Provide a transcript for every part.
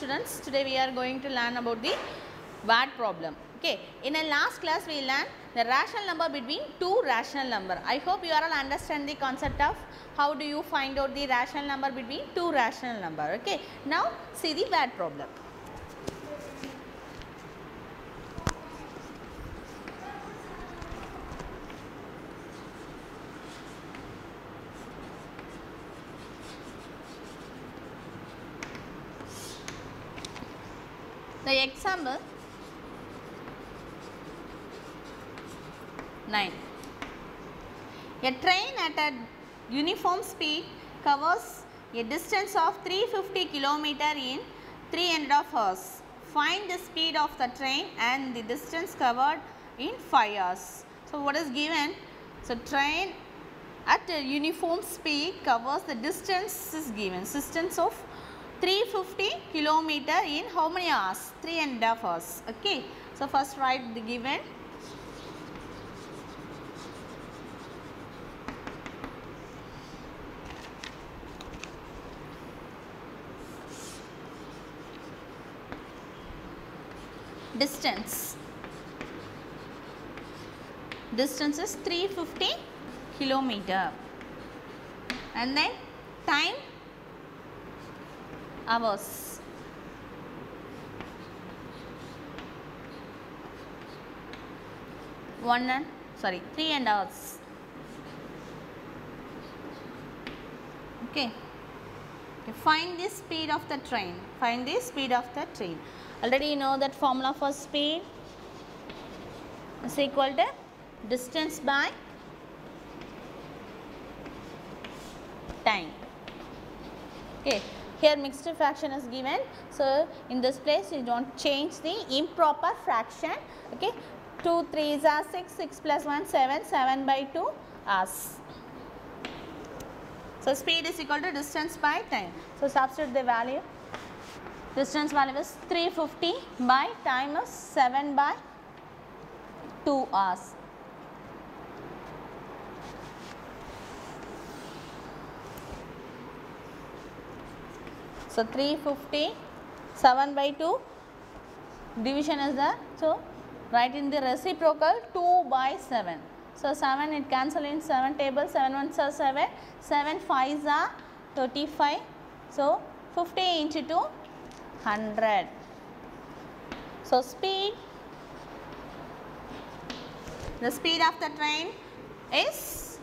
students, today we are going to learn about the word problem. Okay, in the last class we learned the rational number between two rational number. I hope you all understand the concept of how do you find out the rational number between two rational number. Okay, now see the word problem. The example 9. A train at a uniform speed covers a distance of 350 km in 3.5 hours. Find the speed of the train and the distance covered in 5 hours. So, what is given? So, train at a uniform speed covers the distance is given. Distance of 350 kilometer in how many hours? 3.5 hours. Okay. So, first write the given. Distance. Distance is 350 kilometer. And then time, hours. Three and hours. Okay. Find the speed of the train. Find the speed of the train. Already you know that formula for speed is equal to distance by time. Okay. Here mixed fraction is given. So, in this place you do not change the improper fraction. Okay. 2 3s are 6, 6 plus 1 7, 7 by 2 hours. So, speed is equal to distance by time. So, substitute the value. Distance value is 350 by time is 7 by 2 hours. So, 350, 7 by 2, division is there. So, write in the reciprocal 2 by 7. So, 7 it cancel in 7 table, 7 ones are 7, 7 5s are 35. So, 50 into 2, 100. So, speed, the speed of the train is,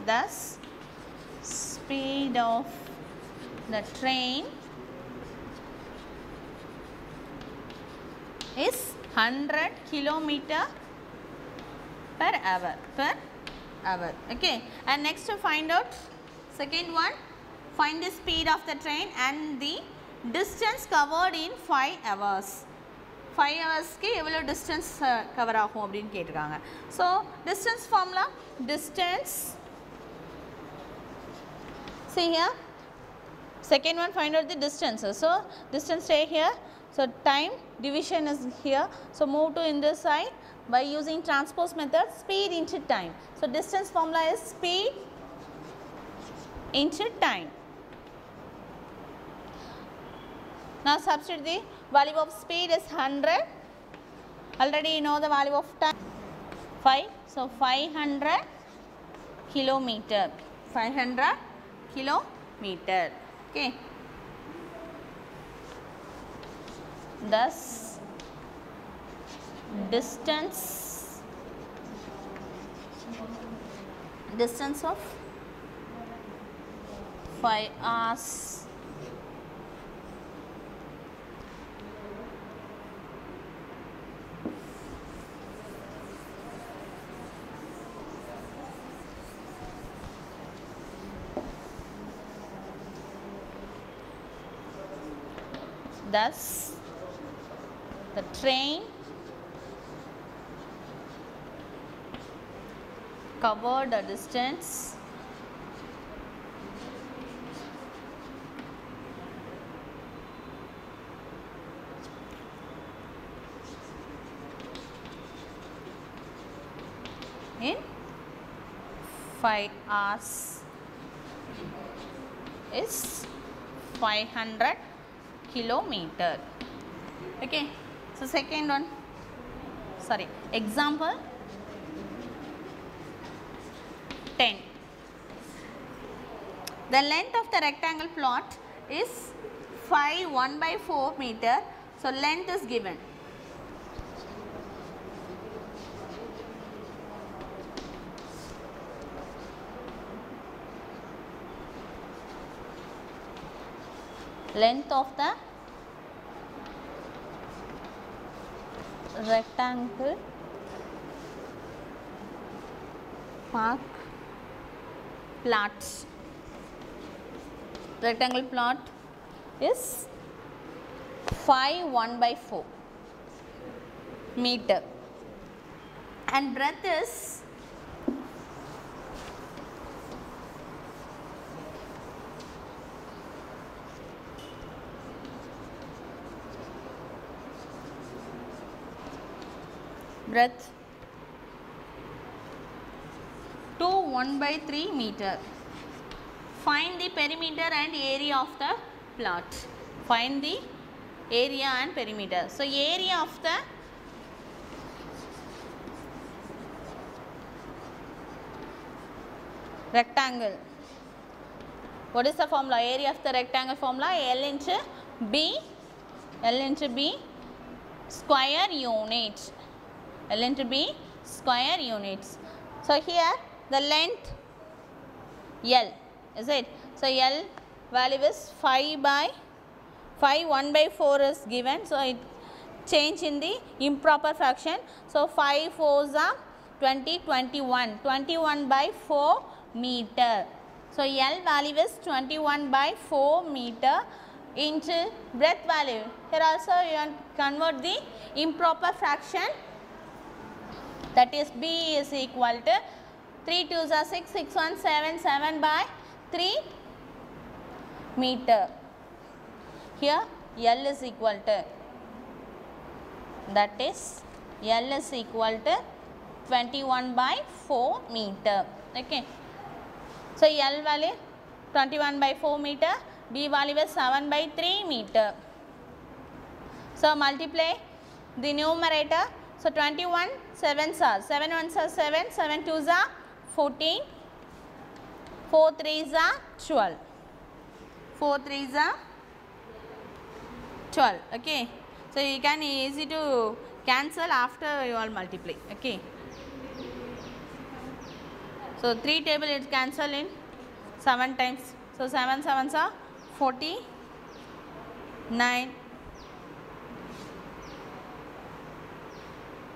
thus speed of the train is 100 kilometer per hour. Okay. And next to find out second one, find the speed of the train and the distance covered in 5 hours. 5 hours ku evlo distance cover agum appdin ketiranga. So, distance formula, distance, see here, second one find out the distances. So, distance stay here. So, time division is here. So, move to in this side by using transpose method, speed into time. So, distance formula is speed into time. Now, substitute the value of speed is 100. Already you know the value of time 5. So, 500 kilometer. 500 kilometer. Okay. Thus, distance of 5 hours thus the train covered a distance in 5 hours is 500 kilometer. Okay, so second one, sorry, example 10. The length of the rectangle plot is 5 1/4 meter. So length is given. Length of the rectangle park plot. Rectangle plot is 5 1/4 meter and breadth is 2 1/3 meter. Find the perimeter and area of the plot. Find the area and perimeter. So area of the rectangle. What is the formula? Area of the rectangle formula L into B. L into B square unit. L into B square units. So here the length L, is it? So L value is 5 1/4 is given. So it change in the improper fraction. So 5 4s are 20, 21/4 meter. So L value is 21/4 meter into breadth value. Here also you convert the improper fraction, that is B is equal to 3 2s are 6, 6 1 7, 7/3 meter. Here L is equal to, that is L is equal to 21/4 meter. Okay. So L value 21/4 meter, B value is 7/3 meter. So multiply the numerator. So 21 7s are 7 1s are 7, 7 2s are 14, 4 3s are 12, 4 3s are 12. Okay. So you can easy to cancel after you all multiply. Okay. So 3 table is cancel in 7 times. So 7 7s are 49.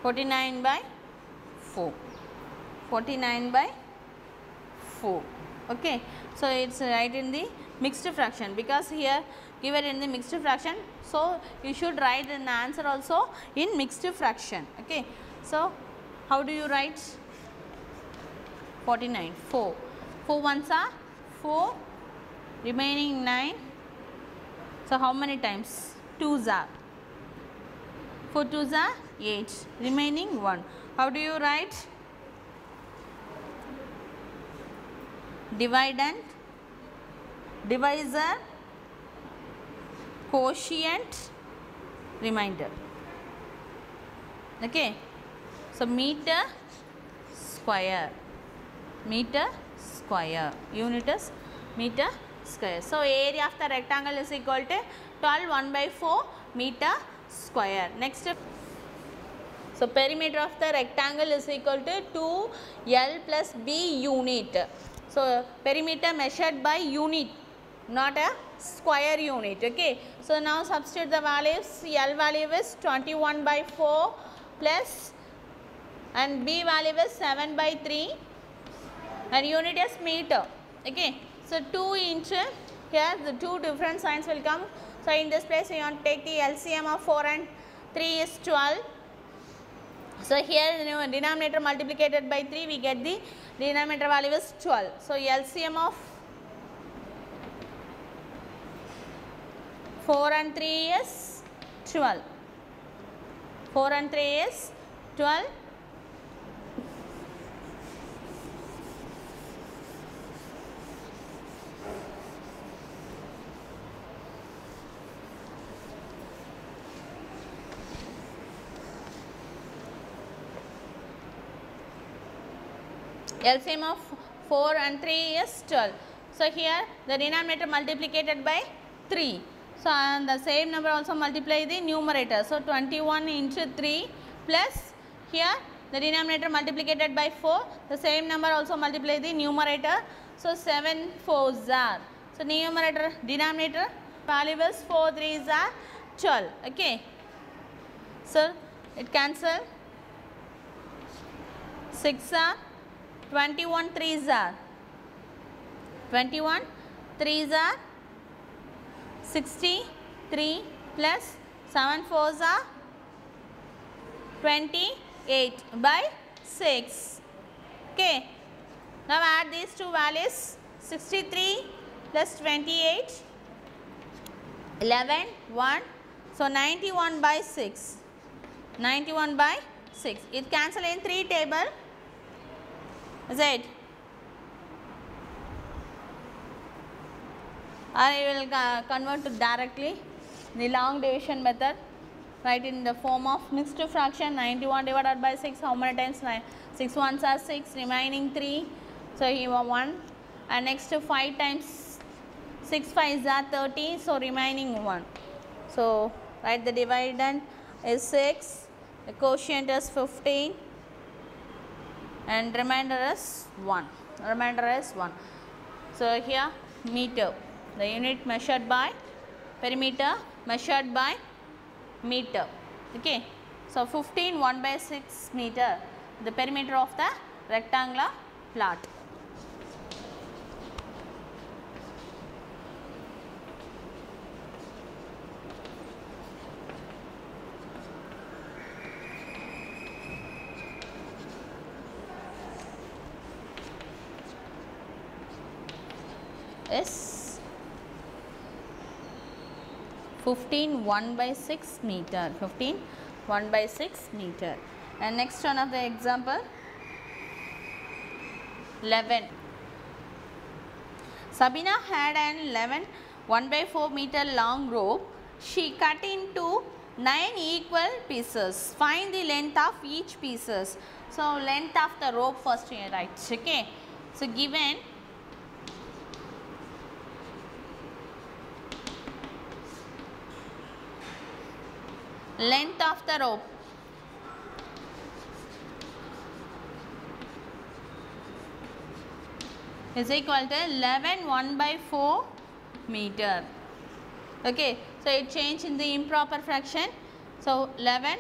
49/4. 49/4. Okay. So it's right in the mixed fraction, because here given in the mixed fraction. So you should write in the answer also in mixed fraction. Okay. So how do you write? 49. 4. 4 1s are 4. Remaining 9. So how many times? 2s are 4 2s are 8. Remaining 1. How do you write? Dividend, divisor, quotient, remainder. Okay. So meter square. Meter square. Unit is meter square. So area of the rectangle is equal to 12 1/4 meter square. Next, so perimeter of the rectangle is equal to 2L plus B unit. So perimeter measured by unit, not a square unit. Okay. So now substitute the values. L value is 21/4 plus, and B value is 7/3, and unit is meter. Okay. So 2 into, here the two different signs will come. So in this place you want to take the LCM of 4 and 3 is 12. So here the denominator multiplied by 3, we get the denominator value is 12. So LCM of 4 and 3 is 12. 4 and 3 is 12. LCM of 4 and 3 is 12. So here the denominator multiplied by 3. So and the same number also multiply the numerator. So 21 into 3 plus here the denominator multiplied by 4. The same number also multiply the numerator. So 7 4s are. So numerator denominator value is 4 3s are 12. Okay. So it cancel. 6 are 21 3s are 21 3s are 63 plus 7 4s are 28 by 6. Okay. Now add these two values. 63 plus 28 11 1. So 91 by 6. 91 by 6. It cancel in 3 table. Is it? I will convert to directly the long division method. Write in the form of mixed fraction. 91 divided by 6. How many times? 6 ones are 6. Remaining 3. So here 1. And next 5 times 6 5s are 30. So remaining 1. So write the dividend is 6. The quotient is 15. And remainder is 1. Remainder is 1. So here meter. The unit measured by perimeter measured by meter. Okay. So 15 1 by 6 meter. The perimeter of the rectangular plot. Is 15 1 by 6 meter. 15 1 by 6 meter. And next one of the example 11. Sabina had an 11 1 by 4 meter long rope. She cut into 9 equal pieces. Find the length of each pieces. So length of the rope first you write. Okay. So given length of the rope is equal to 11 1 by 4 meter. Okay. So it changed in the improper fraction. So 11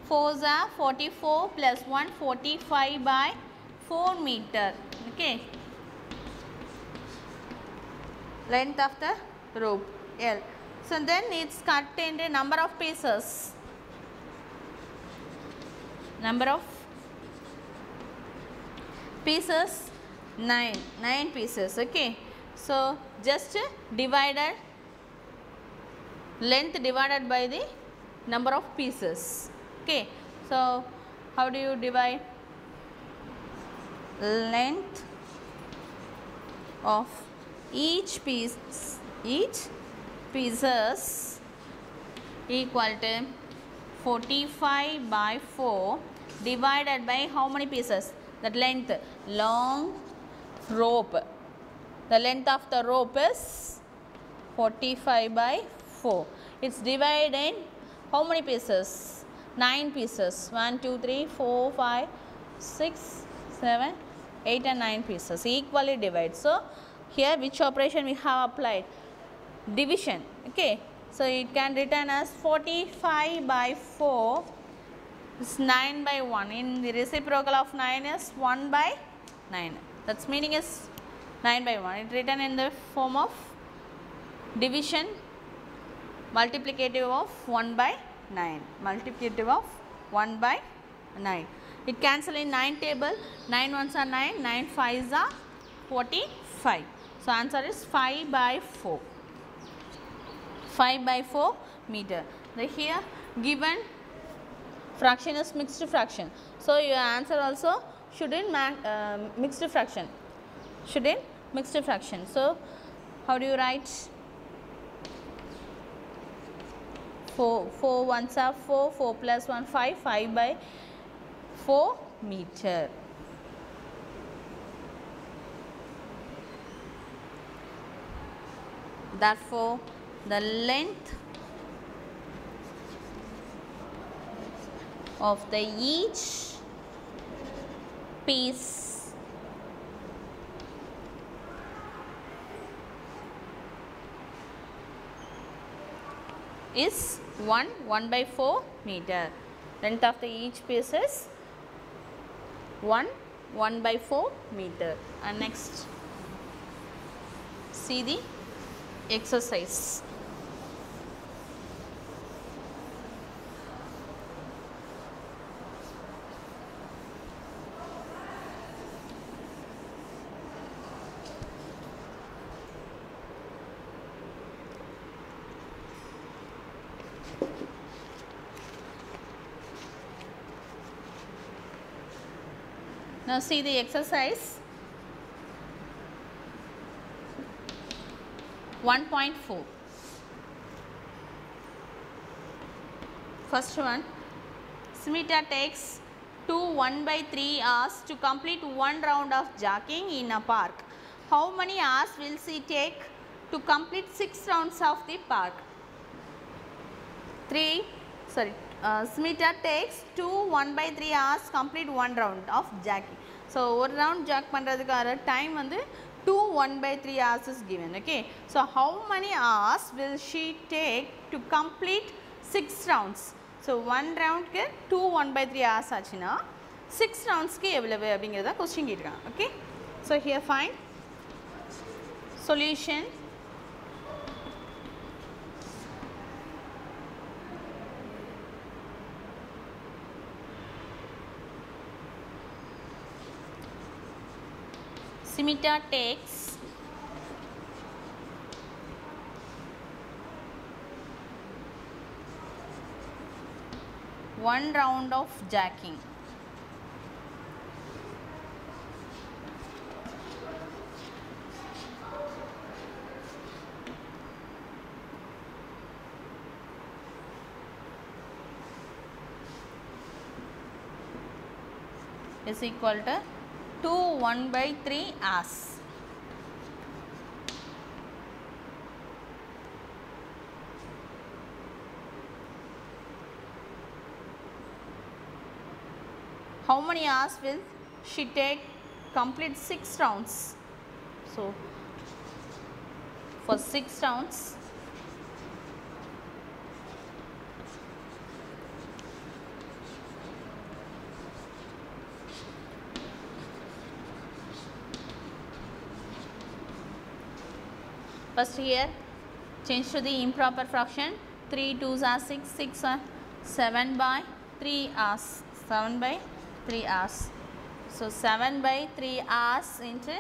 4s are 44 plus 1 45 by 4 meter. Okay. Length of the rope L. So then it's cut into number of pieces. Number of pieces 9 pieces. Okay. So just divided length divided by the number of pieces. Okay. So how do you divide? Length of each piece, pieces equal to 45 by 4 divided by how many pieces? That length, long rope. The length of the rope is 45 by 4. It's divided in how many pieces? 9 pieces. 1, 2, 3, 4, 5, 6, 7, 8 and 9 pieces. Equally divide. So here which operation we have applied? Division. Okay. So it can written as 45 by 4 is 9 by 1. In the reciprocal of 9 is 1 by 9. That's meaning is 9 by 1. It written in the form of division, multiplicative of 1 by 9. Multiplicative of 1 by 9. It cancel in 9 table. 9 ones are 9. 9 5s are 45. So answer is 5 by 4. 5 by 4 meter. The here given fraction is mixed fraction. So your answer also should in mixed fraction. Should in mixed fraction. So how do you write? 4 ones are 4. 4 plus 1 5. 5 by 4 meter. Therefore, the length of the each piece is 1/4 meter. Length of the each piece is 1/4 meter. And next, see the exercise. Now see the exercise 1.4. First one, Smita takes 1/3 hours to complete one round of jogging in a park. How many hours will she take to complete 6 rounds of the park? Smita takes 1/3 hours complete one round of jogging. So, one round jog பண்றதுக்கான time வந்து 1/3 hours is given. Okay. So, how many hours will she take to complete 6 rounds? So, one round க்கு 1/3 hours ஆச்சுனா 6 rounds க்கு எவ்வளவு அப்படிங்கறத question கேட்டிருக்காங்க. Okay. So, here find solution. Smita takes 1 round of jogging. Is equal to 1/3 hours. How many hours will she take complete 6 rounds? So, for 6 rounds, first here change to the improper fraction. 3 2s are 6, 6 are 7/3 hours. 7/3 hours. So 7/3 hours into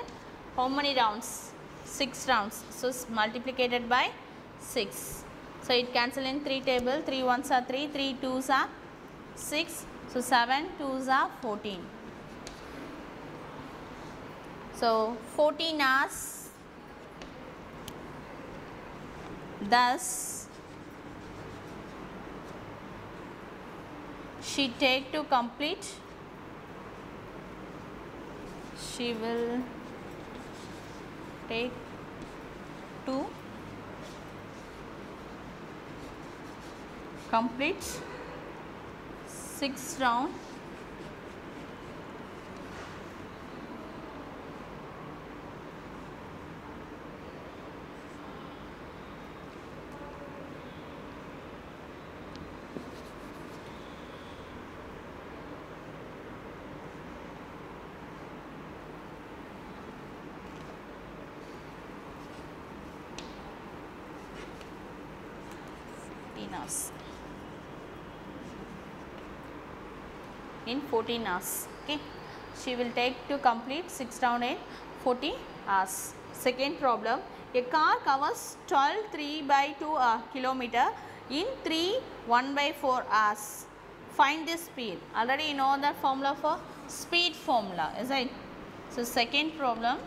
how many rounds? 6 rounds. So multiplied by 6. So it cancel in 3 table. 3 1s are 3, 3 2s are 6. So 7 2s are 14. So 14 hours. Thus, she take to complete. She will take to complete 6 round. Hours. In 14 hours. Okay. She will take to complete 6 round in 40 hours. Second problem. A car covers 12 3/2 kilometer in 1/4 hours. Find the speed. Already you know the formula for speed formula. Is it? So second problem.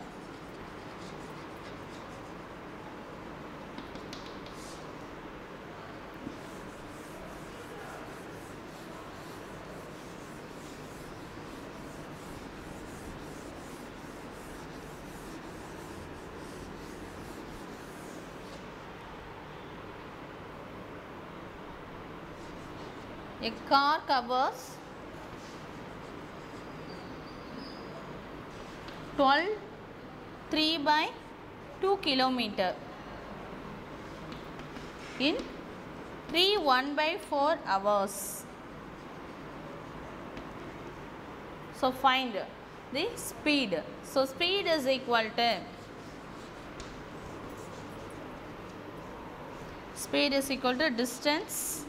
A car covers 12 3 by 2 kilometer in 3 1/4 hours. So find the speed. So speed is equal to distance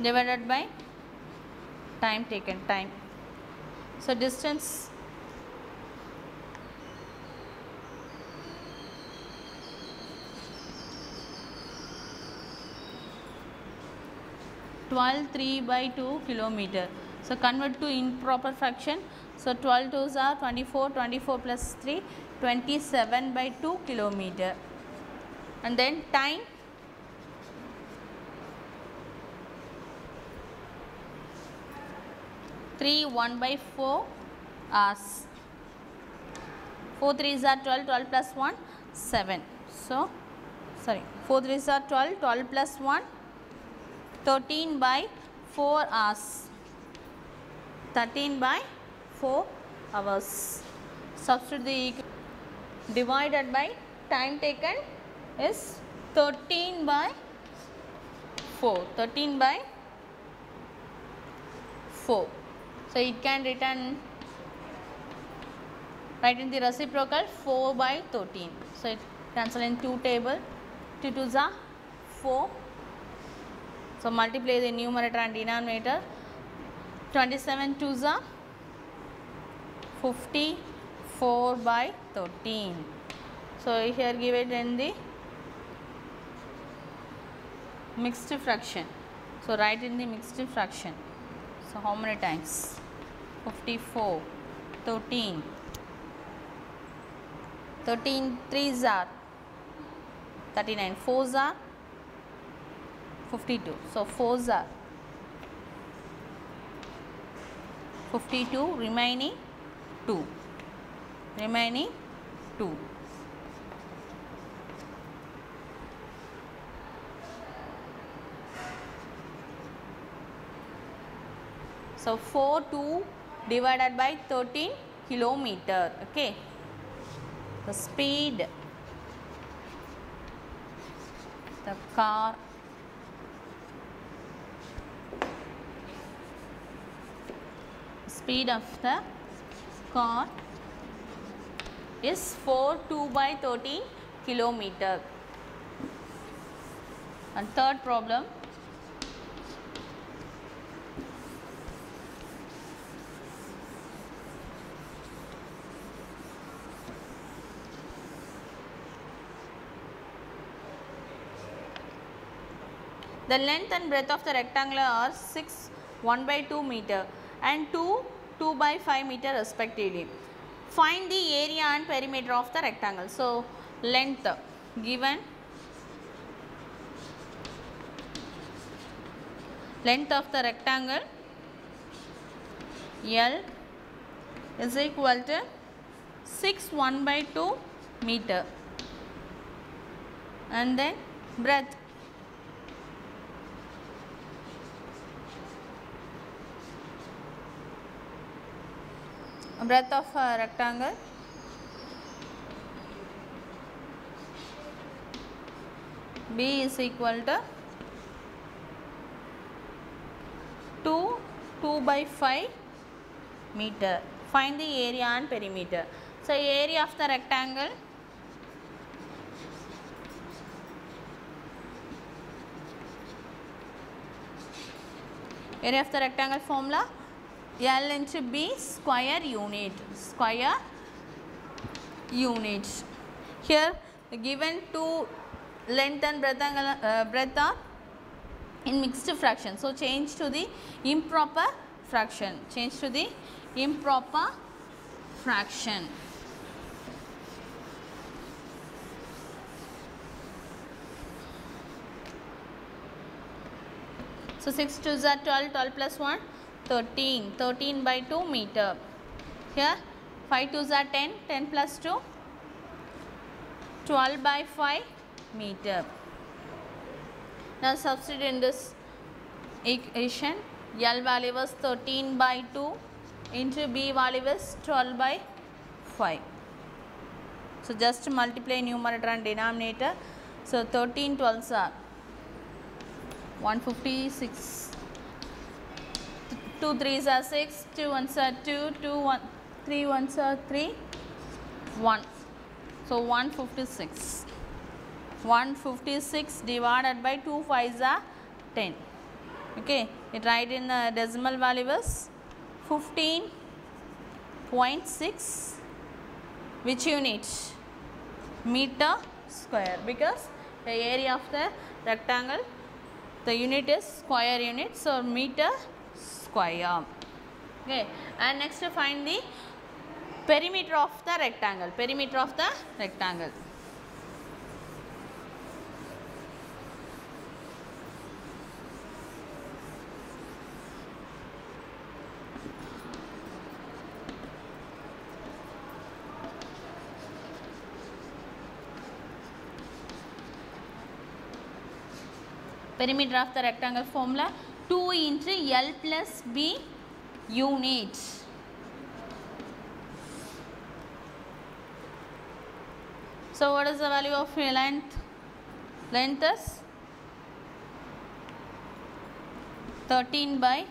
divided by time taken, time. So distance (12 by 2 kilometer). So convert to improper fraction. So 12 2s are 24, 24 plus 3, 27 by 2 kilometer. And then time, three 1/4 hours. 4 3s are 12, 12 plus 1, 7. So sorry, 4 3s are 12, 12 plus 1, 13 by 4 hours. 13 by 4 hours. Substitute the divided by time taken is 13 by 4. 13 by 4. So it can return, write in the reciprocal 4 by 13. So it cancel in 2 table. 2 2s are 4. So multiply the numerator and denominator. 27 2s are 54 by 13. So here give it in the mixed fraction. So write in the mixed fraction. So how many times? 54, 13. 13 3s are 39, 4s are 52. So 4s are 52, remaining 2. Remaining 2. So 4 2 divided by 13 kilometer. Okay. The speed, the car speed of the car is 4 2 by 13 kilometer. And third problem, the length and breadth of the rectangle are 6 1/2 meter and 2 by 5 meter respectively. Find the area and perimeter of the rectangle. So length given, length of the rectangle L is equal to 6 1/2 meter, and then breadth of a rectangle B is equal to 2 by 5 meter. Find the area and perimeter. So area of the rectangle formula L into B square unit. Here given two length and breadth are in mixed fraction. So change to the improper fraction. So 6 2s are 12, 12 plus 1, 13, 13 by 2 meter. Here 5 2s are 10, 10 plus 2, 12 by 5 meter. Now substitute in this equation. L value was 13 by 2 into B value was 12 by 5. So just multiply numerator and denominator. So 13 12s are 156. 2 3s are 6. 2 1s are 2. 3 1s are 3. 1. So 156. 156 divided by 2 5s are 10. Okay, it write in the decimal value was 15.6. Which unit? Meter square, because the area of the rectangle, the unit is square unit, so meter square. Okay, and next find the perimeter of the rectangle. Perimeter of the rectangle. Perimeter of the rectangle formula 2 into L plus B units. So what is the value of length? Length is 13 by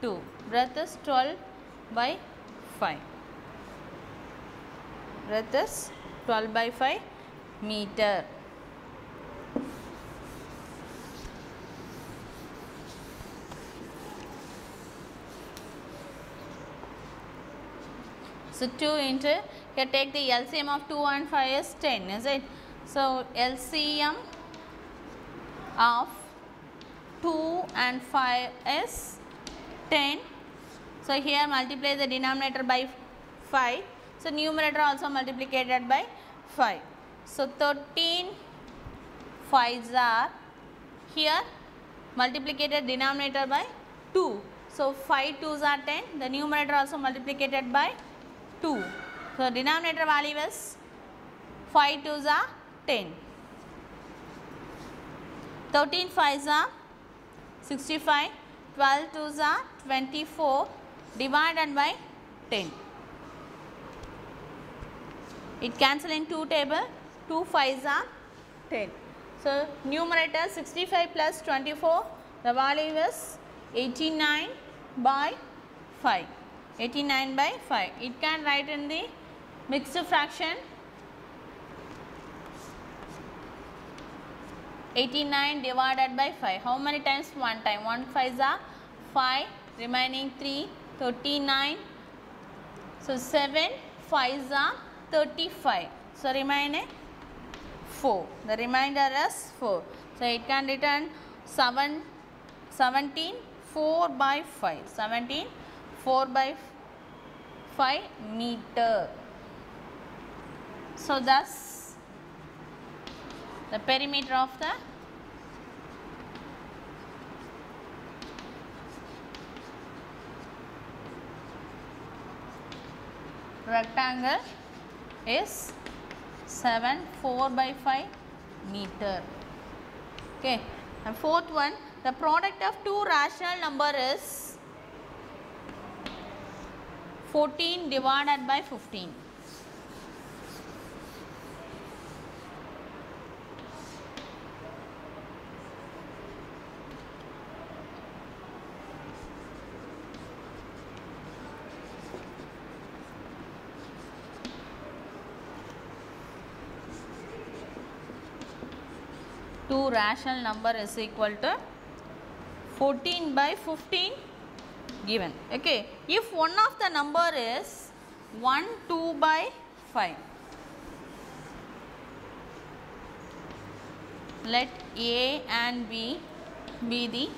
2. Breadth is 12 by 5. Breadth is 12 by 5 meter. So 2 into, here take the LCM of 2 and 5 is 10, is it? So LCM of 2 and 5 is 10. So here multiply the denominator by 5. So numerator also multiplied by 5. So 13 5s are, here multiplied denominator by 2. So 5 2s are 10. The numerator also multiplied by 2. So denominator value is 5 2s are 10. 13 5s are 65. 12 2s are 24 divided by 10. It cancel in 2 table. 2 5s are 10. So numerator 65 plus 24. The value is 89 by 5. 89 by 5. It can write in the mixed fraction. 89 divided by 5. How many times? 1 time. 1 5s are 5. Remaining 3. 39. So 7 5s are 35. So remaining 4. The remainder is 4. So it can return 17 4 by 5. 17 4 by 5 meter. So thus the perimeter of the rectangle is 7 4 by 5 meter. Okay. And fourth one, the product of two rational number is 14 divided by 15. Two rational number is equal to 14 by 15 given. Okay. If one of the number is 1 2 by 5, let A and B be the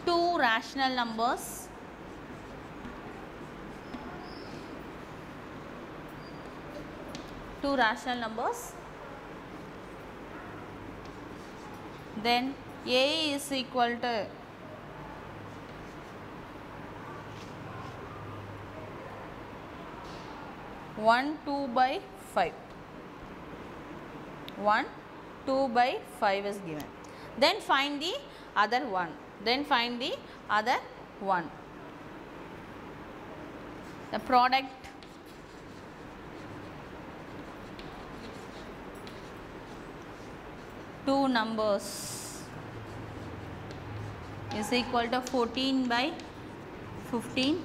two rational numbers. Two rational numbers. Then A is equal to 1 2 by 5. 1 2 by 5 is given. Then find the other one. Then find the other one. The product two numbers is equal to 14 by 15.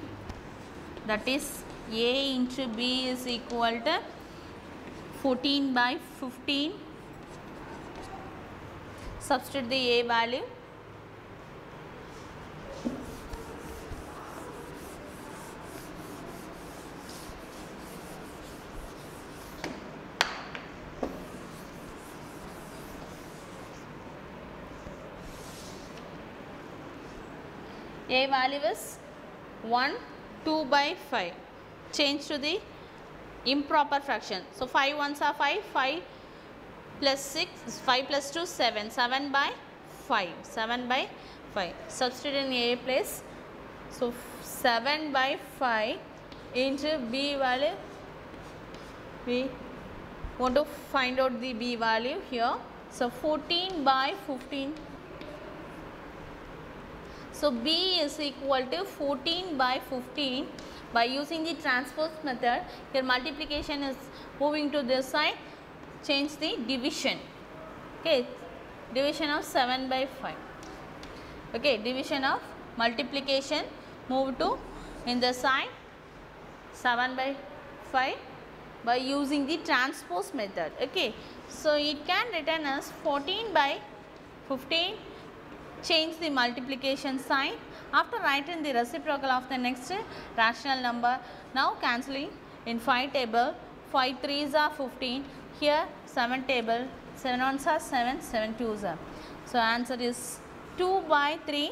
That is A into B is equal to 14 by 15. Substitute the A value. A value is 1, 2 by 5. Change to the improper fraction. So 5 ones are 5, 5 plus 6 is 5 plus 2 7, 7 by 5, 7 by 5. Substitute in A place. So 7 by 5 into B value. We want to find out the B value here. So 14 by 15. So B is equal to 14 by 15. By using the transpose method, your multiplication is moving to this side. Change the division. Okay, division of 7 by 5. Okay, division of multiplication move to in the side 7 by 5 by using the transpose method. Okay, so it can written as 14 by 15. Change the multiplication sign. After writing the reciprocal of the next rational number, now cancelling in 5 table, 5 3s are 15, here 7 table, 7 1s are 7, 7 2s are. So answer is 2 by 3.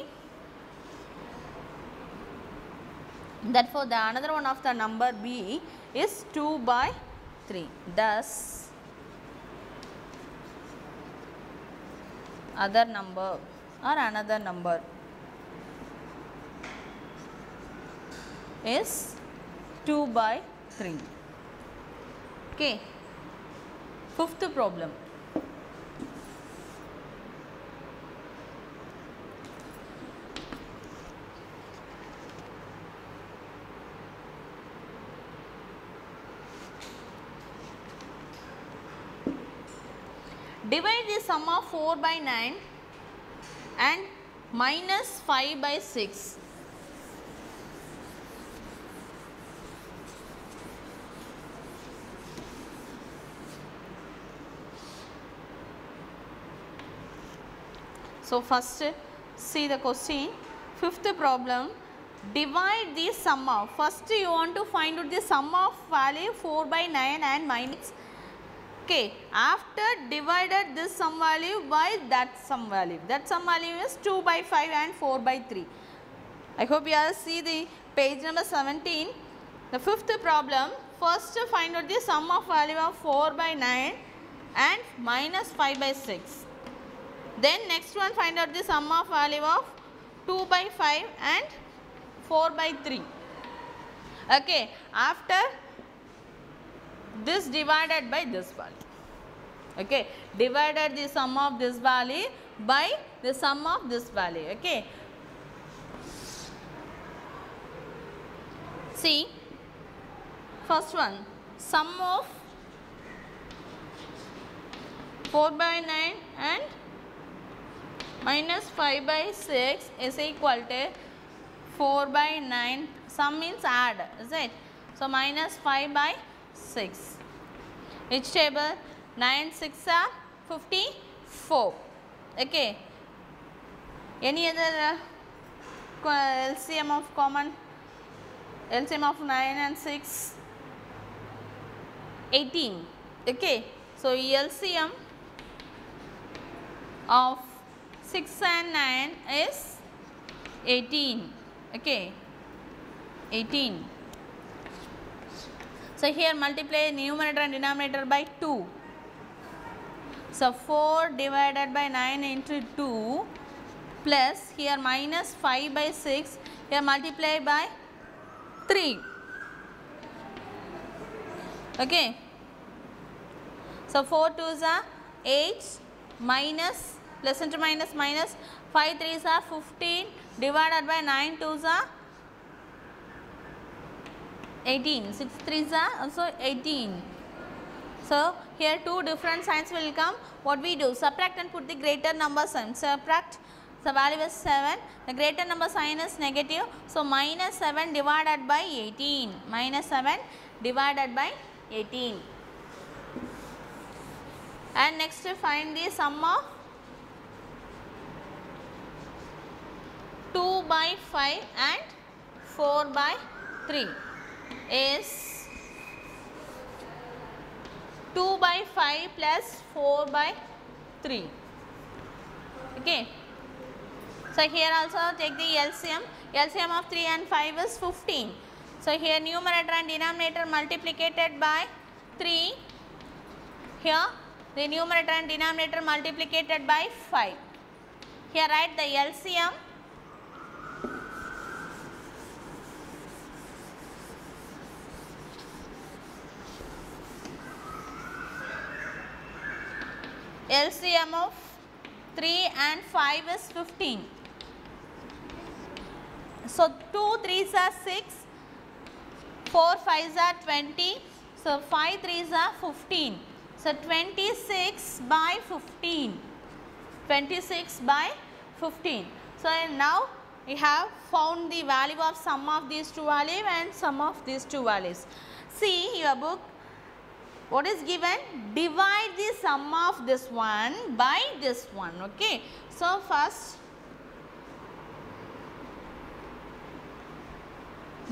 Therefore, the another one of the number B is 2 by 3. Thus, other number or another number is 2 by 3. Okay. Fifth problem. Divide the sum of 4 by 9 and minus 5 by 6. So first see the question. Fifth problem, divide the sum of, first you want to find out the sum of value 4 by 9 and minus. Okay, after divided this sum value by that sum value. That sum value is 2 by 5 and 4 by 3. I hope you all see the page number 17. The fifth problem, first find out the sum of value of 4 by 9 and minus 5 by 6. Then next one, find out the sum of value of 2 by 5 and 4 by 3. Okay, after this divided by this value. Okay, divided the sum of this value by the sum of this value. Okay. See, first one, sum of 4 by 9 and minus 5 by 6 is equal to 4 by 9. Sum means add, is it? So minus 5 by 6. Which table? 9 6 are 54. Okay. Any other LCM of common? LCM of 9 and 6? 18. Okay. So LCM of 6 and 9 is 18. Okay. 18. So here multiply numerator and denominator by 2. So 4 divided by 9 into 2 plus here minus 5 by 6, here multiply by 3. Okay. So 4 2s are 8 minus plus into minus minus, 5 3s are 15 divided by 9 2s are 18, 6 3s are also 18. So, here two different signs will come. What we do? Subtract and put the greater number sign. Subtract, the value is 7, the greater number sign is negative. So, minus 7 divided by 18, minus 7 divided by 18. And next find the sum of 2 by 5 and 4 by 3 is 2 by 5 plus 4 by 3. Okay. So, here also take the LCM. LCM of 3 and 5 is 15. So, here numerator and denominator multiplicated by 3. Here the numerator and denominator multiplicated by 5. Here write the LCM. LCM of 3 and 5 is 15. So, 2 3s are 6, 4 5s are 20, so 5 3s are 15. So, 26 by 15, 26 by 15. So, now we have found the value of sum of these two values and sum of these two values. See your book, what is given? Divide the sum of this one by this one. Okay. So, first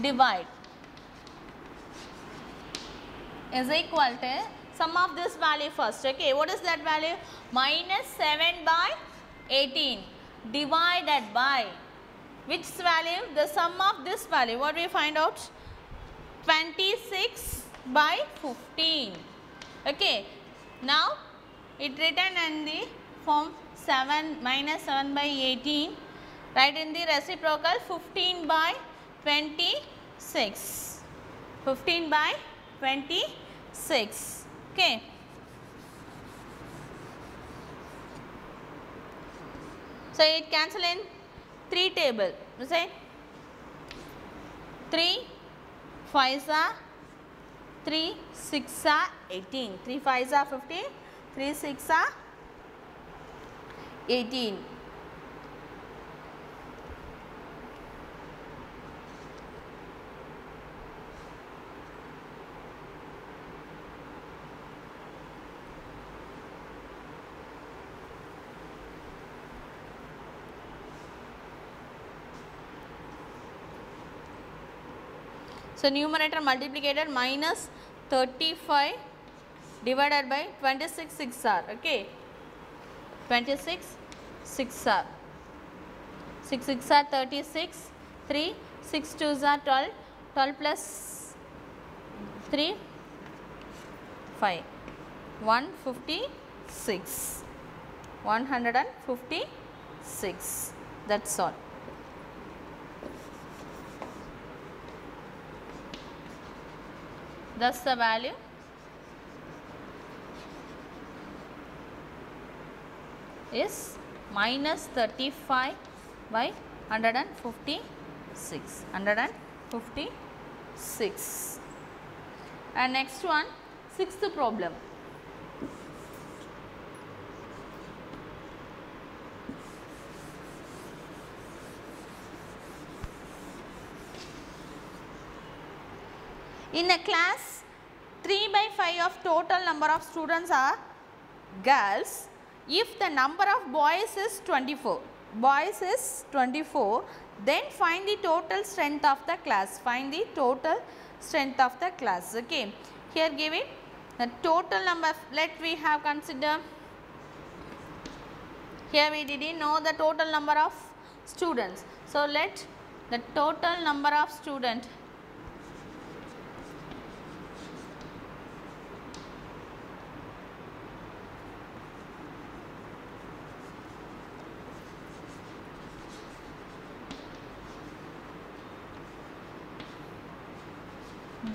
divide is equal to sum of this value first. Okay. What is that value? Minus 7 by 18 divided by which value? The sum of this value. What we find out? 26 by 15. Okay. Now, it written in the form 7 minus 7 by 18. Write in the reciprocal 15 by 26. 15 by 26. Okay. So, it cancel in 3 table. You say 3 5s are 3 6 are 18, 3 5s are 15, 3 6 are 18. So, numerator multiplicated minus 35 divided by 26 6 are. Okay. 26 6 are. 6 6 are 36, 3 6 2s are 12, 12 plus 3 5, 156, 156. That's all. Thus the value is minus 35 by 156, 156. And next one, sixth problem. In a class, 3 by 5 of total number of students are girls. If the number of boys is 24, then find the total strength of the class. Find the total strength of the class. Okay. Here give it the total number. Let we have consider. Here we didn't know the total number of students. So let the total number of students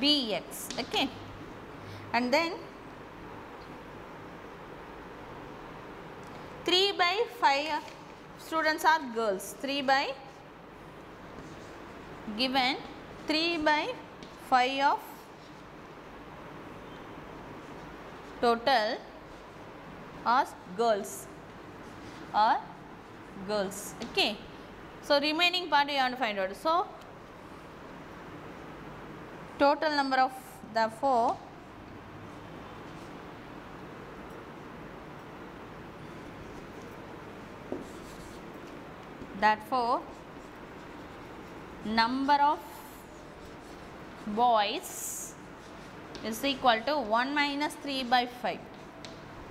Bx. Okay. And then 3 by 5 students are girls. 3 by given 3 by 5 of total are girls. Okay. So remaining part you have to find out. So total number of therefore number of boys is equal to 1 minus 3 by 5.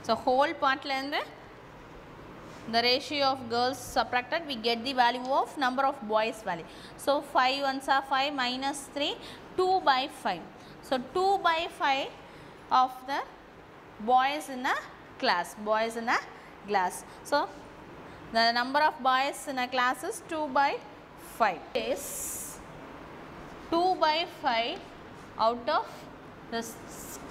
So whole part the ratio of girls subtracted, we get the value of number of boys value. So 5 ones are 5 minus 3, 2 by 5. So 2 by 5 of the boys in a class. So the number of boys in a class is 2 by 5. Is 2 by 5 out of this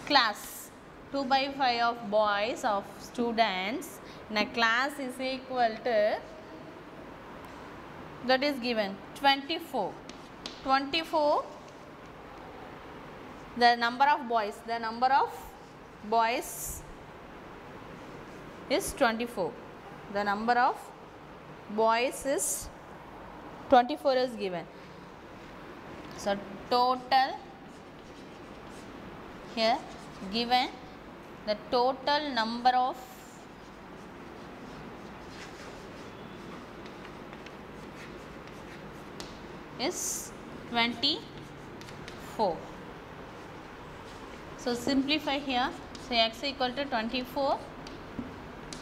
class. 2 by 5 of boys, of students in a class is equal to, that is given 24. 24 the number of boys is 24. The number of boys is 24 is given. So total here given the total number of is 24. So simplify here. So x equal to 24.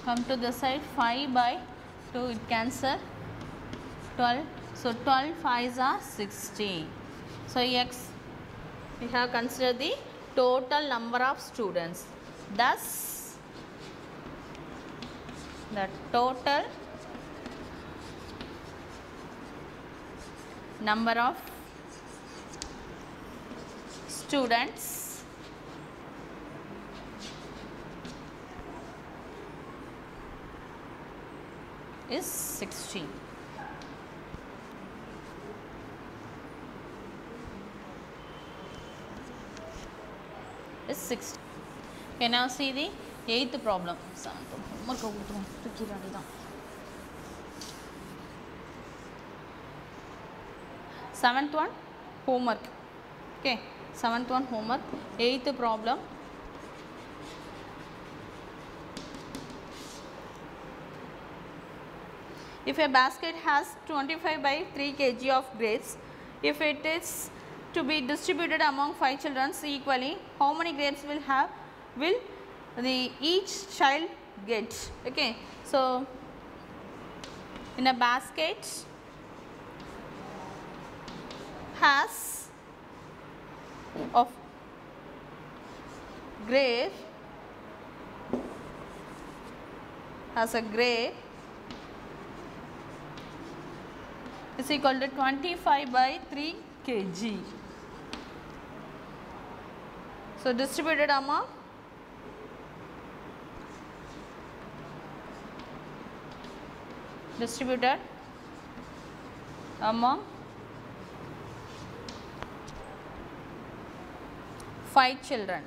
Come to the side, 5 by 2 it cancel, 12. So 12 5s are 60. So x we have considered the total number of students. Thus the total number of students is 60. Is 60. Okay, now see the 8th problem. 7th one homework. Okay, 7th one homework. 8th problem. If a basket has 25 by 3 kg of grapes, if it is to be distributed among 5 children equally, how many grapes will each child get? Okay, so in a basket has of grape, has a grape is equal to 25 by 3 kg. So distributed among five children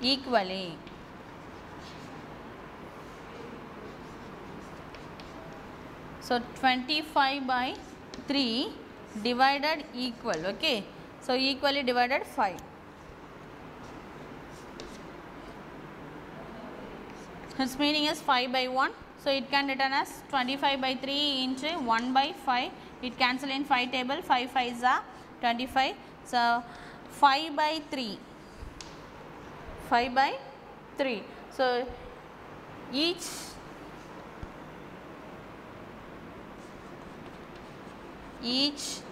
equally. So 25 by 3 divided equal. Okay, so equally divided 5. Its meaning is 5 by 1. So it can written as 25 by 3 into 1 by 5. It cancel in 5 table. 5 5s are 25. So 5 by 3. 5 by 3. So each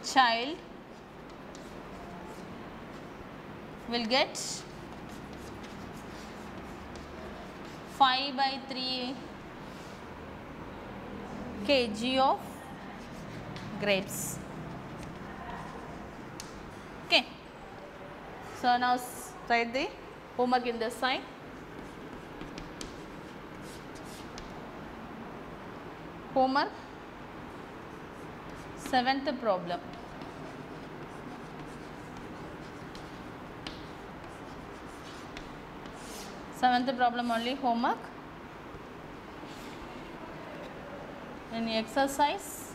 child will get 5 by 3 kg of grapes. Okay. So now write the homework in this side. Homework. Seventh problem. Seventh problem only homework. In exercise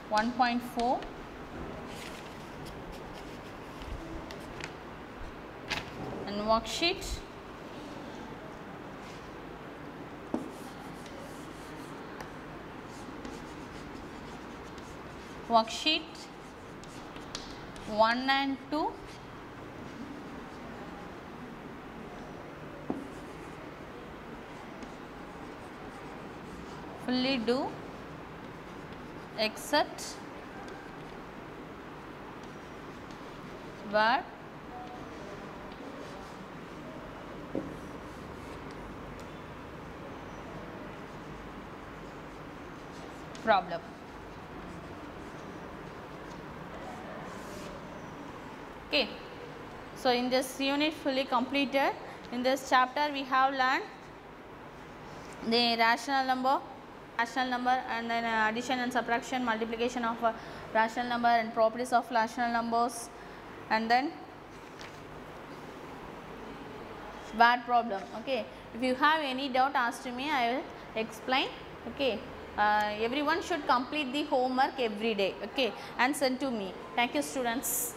1.4, and worksheet worksheet 1 and 2, fully do except word problem. Okay. So, in this unit fully completed. In this chapter we have learned the rational number, and then addition and subtraction, multiplication of a rational number, and properties of rational numbers, and then word problem. Okay. If you have any doubt, ask to me, I will explain. Okay. Everyone should complete the homework every day, okay, and send to me. Thank you, students.